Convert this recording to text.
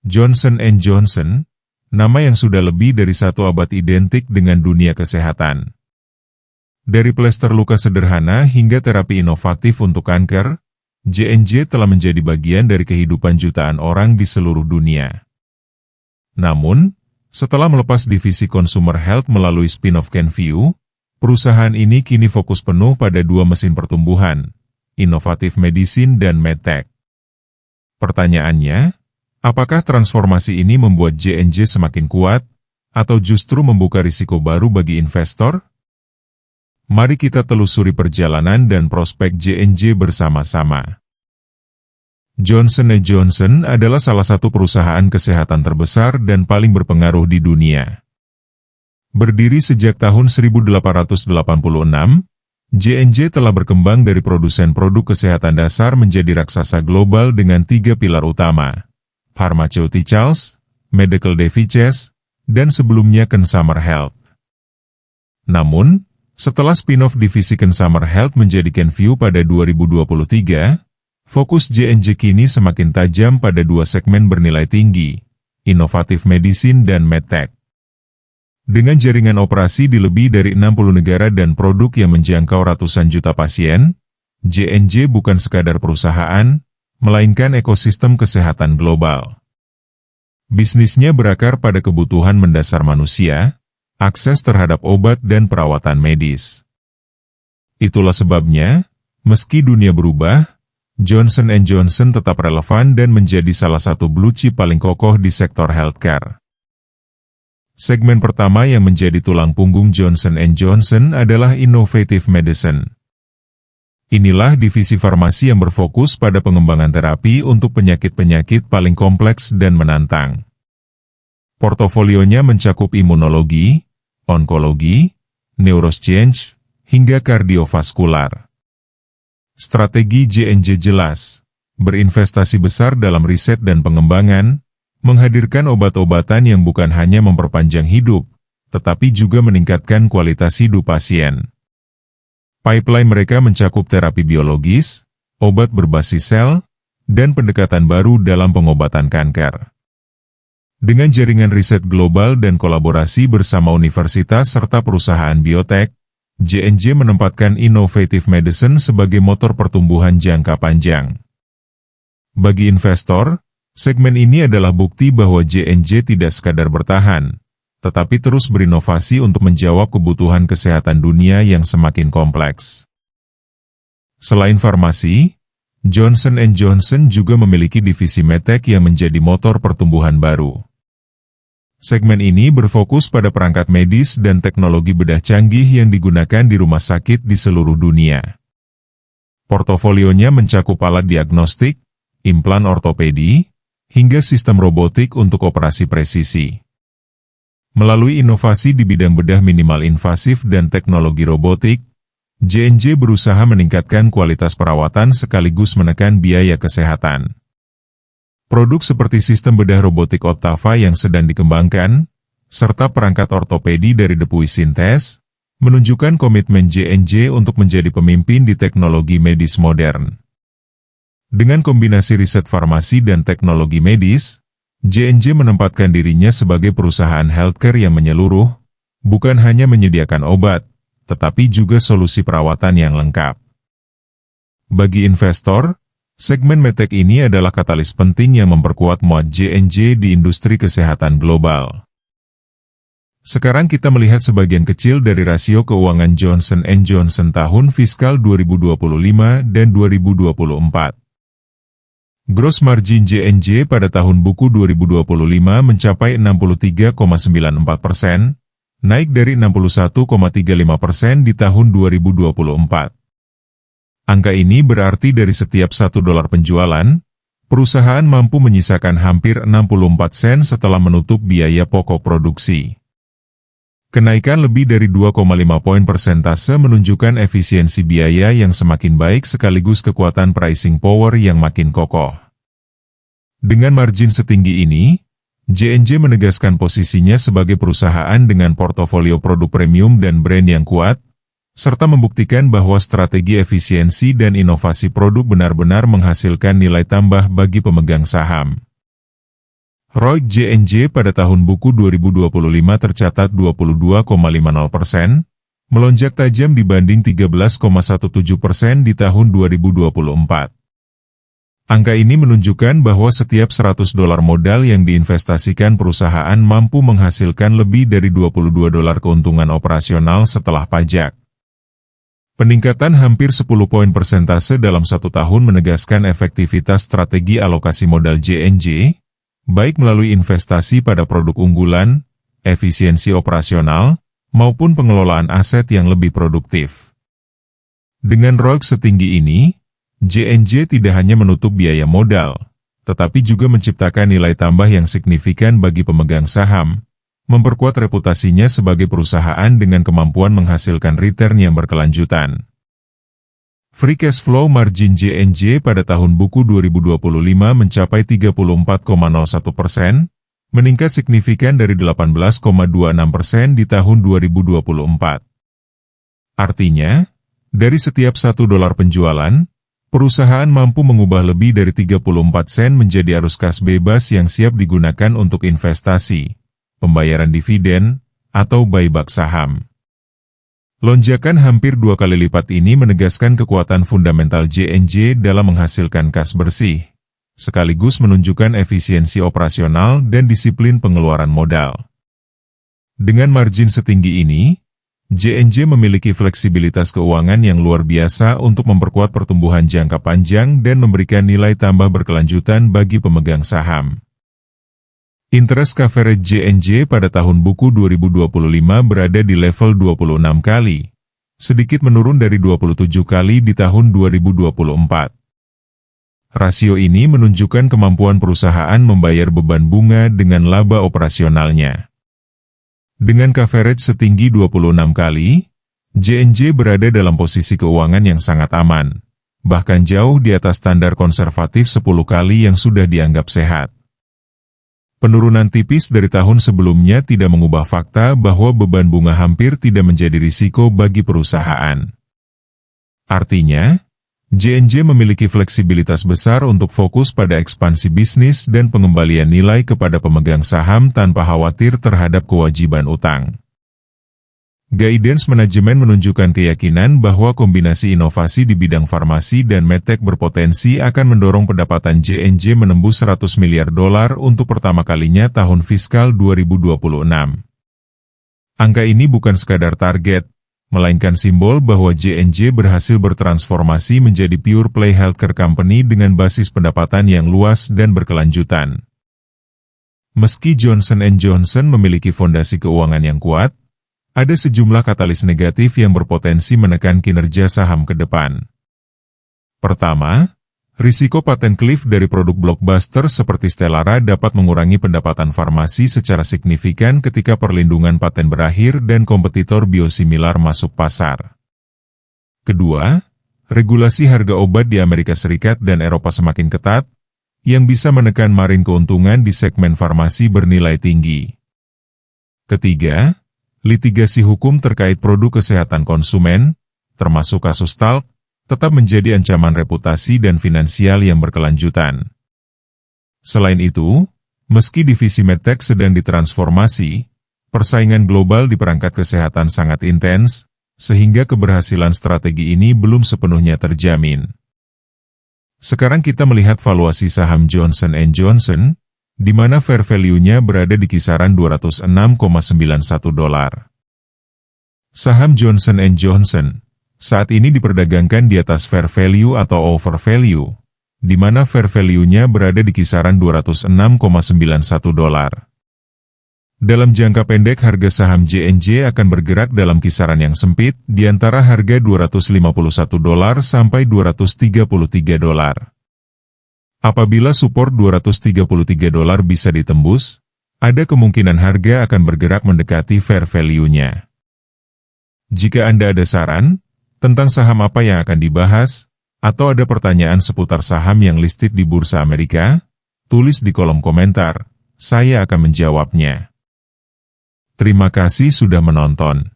Johnson & Johnson, nama yang sudah lebih dari 1 abad identik dengan dunia kesehatan. Dari plester luka sederhana hingga terapi inovatif untuk kanker, J&J telah menjadi bagian dari kehidupan jutaan orang di seluruh dunia. Namun, setelah melepas divisi Consumer Health melalui spin-off Kenvue, perusahaan ini kini fokus penuh pada 2 mesin pertumbuhan, inovatif medicine dan medtech. Pertanyaannya, apakah transformasi ini membuat J&J semakin kuat, atau justru membuka risiko baru bagi investor? Mari kita telusuri perjalanan dan prospek J&J bersama-sama. Johnson & Johnson adalah salah satu perusahaan kesehatan terbesar dan paling berpengaruh di dunia. Berdiri sejak tahun 1886, J&J telah berkembang dari produsen produk kesehatan dasar menjadi raksasa global dengan 3 pilar utama: Pharmaceuticals, Medical Devices, dan sebelumnya Consumer Health. Namun, setelah spin-off divisi Consumer Health menjadi Kenvue pada 2023, fokus J&J kini semakin tajam pada 2 segmen bernilai tinggi, inovatif medicine dan medtech. Dengan jaringan operasi di lebih dari 60 negara dan produk yang menjangkau ratusan juta pasien, J&J bukan sekadar perusahaan, melainkan ekosistem kesehatan global. Bisnisnya berakar pada kebutuhan mendasar manusia, akses terhadap obat dan perawatan medis. Itulah sebabnya, meski dunia berubah, Johnson & Johnson tetap relevan dan menjadi salah satu blue chip paling kokoh di sektor healthcare. Segmen pertama yang menjadi tulang punggung Johnson & Johnson adalah Innovative Medicine. Inilah divisi farmasi yang berfokus pada pengembangan terapi untuk penyakit-penyakit paling kompleks dan menantang. Portofolionya mencakup imunologi, onkologi, neuroscience, hingga kardiovaskular. Strategi J&J jelas, berinvestasi besar dalam riset dan pengembangan, menghadirkan obat-obatan yang bukan hanya memperpanjang hidup, tetapi juga meningkatkan kualitas hidup pasien. Pipeline mereka mencakup terapi biologis, obat berbasis sel, dan pendekatan baru dalam pengobatan kanker. Dengan jaringan riset global dan kolaborasi bersama universitas serta perusahaan biotek, J&J menempatkan innovative medicine sebagai motor pertumbuhan jangka panjang. Bagi investor, segmen ini adalah bukti bahwa J&J tidak sekadar bertahan, tetapi terus berinovasi untuk menjawab kebutuhan kesehatan dunia yang semakin kompleks. Selain farmasi, Johnson & Johnson juga memiliki divisi medtech yang menjadi motor pertumbuhan baru. Segmen ini berfokus pada perangkat medis dan teknologi bedah canggih yang digunakan di rumah sakit di seluruh dunia. Portofolionya mencakup alat diagnostik, implan ortopedi, hingga sistem robotik untuk operasi presisi. Melalui inovasi di bidang bedah minimal invasif dan teknologi robotik, J&J berusaha meningkatkan kualitas perawatan sekaligus menekan biaya kesehatan. Produk seperti sistem bedah robotik Ottava yang sedang dikembangkan, serta perangkat ortopedi dari Depuy Synthes, menunjukkan komitmen J&J untuk menjadi pemimpin di teknologi medis modern. Dengan kombinasi riset farmasi dan teknologi medis, J&J menempatkan dirinya sebagai perusahaan healthcare yang menyeluruh, bukan hanya menyediakan obat, tetapi juga solusi perawatan yang lengkap. Bagi investor, segmen medtech ini adalah katalis penting yang memperkuat muat J&J di industri kesehatan global. Sekarang kita melihat sebagian kecil dari rasio keuangan Johnson & Johnson tahun fiskal 2025 dan 2024. Gross margin J&J pada tahun buku 2025 mencapai 63,94%, naik dari 61,35% di tahun 2024. Angka ini berarti dari setiap $1 penjualan, perusahaan mampu menyisakan hampir 64 sen setelah menutup biaya pokok produksi. Kenaikan lebih dari 2,5 poin persentase menunjukkan efisiensi biaya yang semakin baik sekaligus kekuatan pricing power yang makin kokoh. Dengan margin setinggi ini, J&J menegaskan posisinya sebagai perusahaan dengan portofolio produk premium dan brand yang kuat, serta membuktikan bahwa strategi efisiensi dan inovasi produk benar-benar menghasilkan nilai tambah bagi pemegang saham. ROIC JNJ pada tahun buku 2025 tercatat 22,50%, melonjak tajam dibanding 13,17% di tahun 2024. Angka ini menunjukkan bahwa setiap $100 modal yang diinvestasikan perusahaan mampu menghasilkan lebih dari $22 keuntungan operasional setelah pajak. Peningkatan hampir 10 poin persentase dalam 1 tahun menegaskan efektivitas strategi alokasi modal JNJ, baik melalui investasi pada produk unggulan, efisiensi operasional, maupun pengelolaan aset yang lebih produktif. Dengan ROIC setinggi ini, JNJ tidak hanya menutup biaya modal, tetapi juga menciptakan nilai tambah yang signifikan bagi pemegang saham, memperkuat reputasinya sebagai perusahaan dengan kemampuan menghasilkan return yang berkelanjutan. Free cash flow margin JNJ pada tahun buku 2025 mencapai 34,01%, meningkat signifikan dari 18,26% di tahun 2024. Artinya, dari setiap $1 penjualan, perusahaan mampu mengubah lebih dari 34 sen menjadi arus kas bebas yang siap digunakan untuk investasi, pembayaran dividen, atau buyback saham. Lonjakan hampir 2 kali lipat ini menegaskan kekuatan fundamental JNJ dalam menghasilkan kas bersih, sekaligus menunjukkan efisiensi operasional dan disiplin pengeluaran modal. Dengan margin setinggi ini, JNJ memiliki fleksibilitas keuangan yang luar biasa untuk memperkuat pertumbuhan jangka panjang dan memberikan nilai tambah berkelanjutan bagi pemegang saham. Interest coverage JNJ pada tahun buku 2025 berada di level 26 kali, sedikit menurun dari 27 kali di tahun 2024. Rasio ini menunjukkan kemampuan perusahaan membayar beban bunga dengan laba operasionalnya. Dengan coverage setinggi 26 kali, JNJ berada dalam posisi keuangan yang sangat aman, bahkan jauh di atas standar konservatif 10 kali yang sudah dianggap sehat. Penurunan tipis dari tahun sebelumnya tidak mengubah fakta bahwa beban bunga hampir tidak menjadi risiko bagi perusahaan. Artinya, JNJ memiliki fleksibilitas besar untuk fokus pada ekspansi bisnis dan pengembalian nilai kepada pemegang saham tanpa khawatir terhadap kewajiban utang. Guidance manajemen menunjukkan keyakinan bahwa kombinasi inovasi di bidang farmasi dan medtech berpotensi akan mendorong pendapatan JNJ menembus $100 miliar untuk pertama kalinya tahun fiskal 2026. Angka ini bukan sekadar target, melainkan simbol bahwa JNJ berhasil bertransformasi menjadi pure play healthcare company dengan basis pendapatan yang luas dan berkelanjutan. Meski Johnson & Johnson memiliki fondasi keuangan yang kuat, ada sejumlah katalis negatif yang berpotensi menekan kinerja saham ke depan. Pertama, risiko patent cliff dari produk blockbuster seperti Stelara dapat mengurangi pendapatan farmasi secara signifikan ketika perlindungan paten berakhir dan kompetitor biosimilar masuk pasar. Kedua, regulasi harga obat di Amerika Serikat dan Eropa semakin ketat, yang bisa menekan margin keuntungan di segmen farmasi bernilai tinggi. Ketiga, litigasi hukum terkait produk kesehatan konsumen, termasuk kasus talc, tetap menjadi ancaman reputasi dan finansial yang berkelanjutan. Selain itu, meski divisi medtech sedang ditransformasi, persaingan global di perangkat kesehatan sangat intens, sehingga keberhasilan strategi ini belum sepenuhnya terjamin. Sekarang kita melihat valuasi saham Johnson & Johnson, di mana fair value-nya berada di kisaran $206,91. Saham Johnson & Johnson saat ini diperdagangkan di atas fair value atau over value, di mana fair value-nya berada di kisaran $206,91. Dalam jangka pendek harga saham JNJ akan bergerak dalam kisaran yang sempit di antara harga $251 sampai $233. Apabila support $233 bisa ditembus, ada kemungkinan harga akan bergerak mendekati fair value-nya. Jika Anda ada saran tentang saham apa yang akan dibahas, atau ada pertanyaan seputar saham yang listed di Bursa Amerika, tulis di kolom komentar, saya akan menjawabnya. Terima kasih sudah menonton.